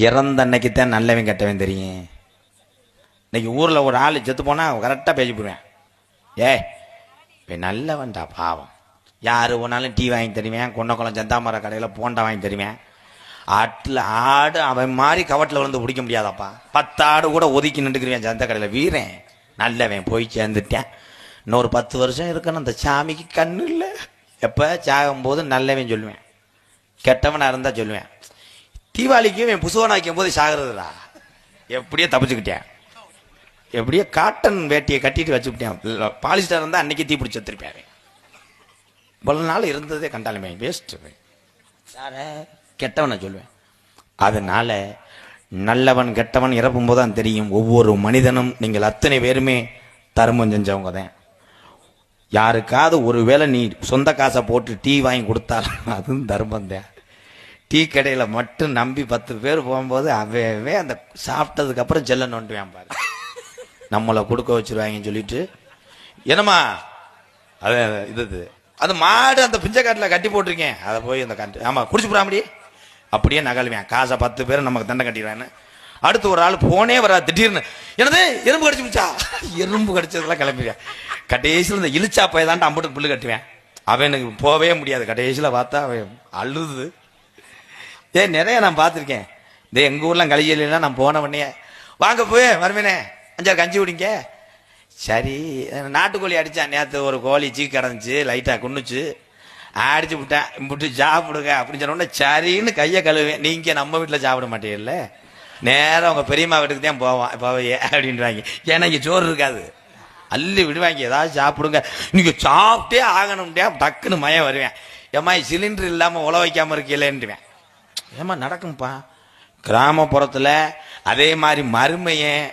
இறந்த அன்னைக்குத்தான் நல்லவன் கெட்டவன் தெரியும். இன்னைக்கு ஊரில் ஒரு ஆள் செத்து போனால் கரெக்டாக பேசி போடுவேன். நல்லவன்டா பாவம், யார் ஒன்றாலும் டீ வாங்கி தருவேன், கொண்டக்குளம் சந்தாமர கடையில் போண்டா வாங்கி தருவேன். ஆட்டில் ஆடு அவன் மாதிரி கவட்டில் வந்து பிடிக்க முடியாதாப்பா. 10 ஆடு கூட ஒதுக்கி நின்றுக்குருவேன் சந்த கடையில். வீரன் நல்லவன் போய் சேர்ந்துட்டேன். இன்னொரு 10 வருஷம் இருக்கணும். அந்த சாமிக்கு கண்ணு இல்லை. எப்போ சாகும்போது நல்லவன் சொல்லுவேன், கெட்டவனாக இருந்தால் சொல்லுவேன். தீபாவளிக்கு என் புசுவன் வைக்கும் போது சாகிறதுடா. எப்படியோ தப்பிச்சுக்கிட்டேன். எப்படியோ காட்டன் வேட்டியை கட்டிட்டு வச்சுக்கிட்டேன். பாலிஸ்டர் இருந்தால் அன்னைக்கு தீ பிடிச்சி வச்சிருப்பேன். இவ்வளவு நாள் இருந்ததே கண்டாலுமே வேஸ்ட்டு. யார கெட்டவனை சொல்லுவேன். அதனால நல்லவன் கெட்டவன் இறப்பும் போது தான் தெரியும். ஒவ்வொரு மனிதனும் நீங்கள் அத்தனை பேருமே தர்மம் செஞ்சவங்க தான். யாருக்காவது ஒருவேளை நீ சொந்த காசை போட்டு டீ வாங்கி கொடுத்தாலும் அதுவும் தர்மம் தான். டீ கடையில் மட்டும் நம்பி 10 பேர் போகும்போது அவே அந்த சாப்பிட்டதுக்கு அப்புறம் செல்ல நோண்டுவேன் பாரு. நம்மளை கொடுக்க வச்சிருவாங்கன்னு சொல்லிட்டு என்னம்மா அது இது அது மாடு அந்த பிஞ்சைக்காட்டில் கட்டி போட்டிருக்கேன், அதை போய் அந்த கட்டு ஆமாம் குடிச்சு போடாமடி அப்படியே நகழுவேன். காசை 10 பேர் நமக்கு தண்டை கட்டிடுவேன்னு. அடுத்து ஒரு ஆள் போனே வரா, திடீர்னு என்னது எறும்பு கடிச்சு பிடிச்சா, எறும்பு கடிச்சதெல்லாம் கிளம்பிடுவேன். கடைசியில் இந்த இழிச்சா போய் தான் அம்புட்டு புல்லு கட்டுவேன். அவனுக்கு போகவே முடியாது. கடைசியில் பார்த்தா அவன் அழுது. நிறைய நான் பார்த்துருக்கேன். இந்த எங்கள் ஊர்லாம் கலிஜலாம் நான் போன உடனே வாங்க போய் வருமேனே 5 கஞ்சி குடிங்க. சரி நாட்டுக்கோழி அடித்தான் நேற்று, ஒரு கோழி சீக்கு கிடந்துச்சு, லைட்டாக குன்னுச்சு, அடிச்சு விட்டேன், விட்டு சாப்பிடுங்க அப்படின்னு சொன்ன உடனே சரின்னு கையை கழுவேன். நீங்கள் நம்ம வீட்டில் சாப்பிட மாட்டீங்கல்ல, நேரம் உங்கள் பெரியம்மா வீட்டுக்கு தான் போவான் போவையே அப்படின்றாங்க. ஏன்னா இங்கே சோறு இருக்காது, அள்ளி விடுவாங்க. ஏதாவது சாப்பிடுங்க, நீங்கள் சாப்பிட்டே ஆகணும்டே. டக்குன்னு மயம் வருவேன். ஏம்மா சிலிண்டர் இல்லாமல் உழ வைக்காமல் இருக்கீங்களேன்ட்டுவேன். ஏமா நடக்கும்ப்பா கிராமப்புறத்தில். அதே மாதிரி மருமையன்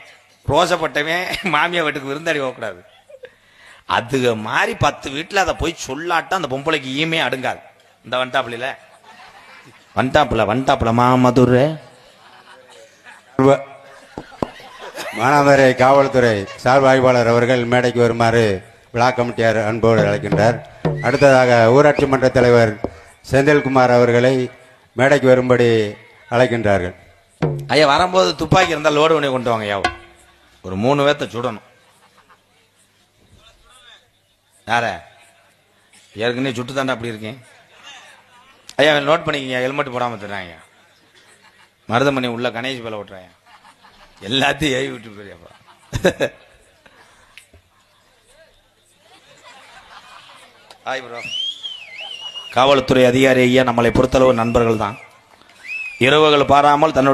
ரோசப்பட்டவன் மாமியா வீட்டுக்கு விருந்தாடி போகக்கூடாது. அது மாதிரி 10 வீட்டில் அதை போய் சொல்லாட்டம் அந்த பொம்பளைக்கு ஈமே அடுங்காது. இந்த வண்டாப்புல மாமதுரை மானாமதுரை காவல்துறை சார்பு ஆய்வாளர் அவர்கள் மேடைக்கு வருமாறு விழா கமிட்டியார் அன்போடு அழைக்கின்றார். அடுத்ததாக ஊராட்சி மன்ற தலைவர் செந்தில்குமார் அவர்களை மேடைக்கு வரும்படி அழைக்கின்றார்கள். ஐயா வரும்போது துப்பாக்கி இருந்தால் லோடு பண்ணி கொண்டு வாங்க. ஐயா ஒரு 3 பேர்த்த சுடணும். யார ஏற்கனவே சுட்டு தாண்டா அப்படி இருக்கேன். ஐயா நோட் பண்ணிக்கங்க, ஹெல்மெட் போடாமல் தர்றாங்க. மருதமணி உள்ள கணேஷ் பேல விட்டுறாங்க. எல்லாத்தையும் ஏவி விட்டு போறியாப்பா. Hi bro. காவல்துறை அதிகாரி ஐயா நம்மளை பொறுத்தளவு நண்பர்கள் தான். இரவுகள் பாராமல் தன்னுடைய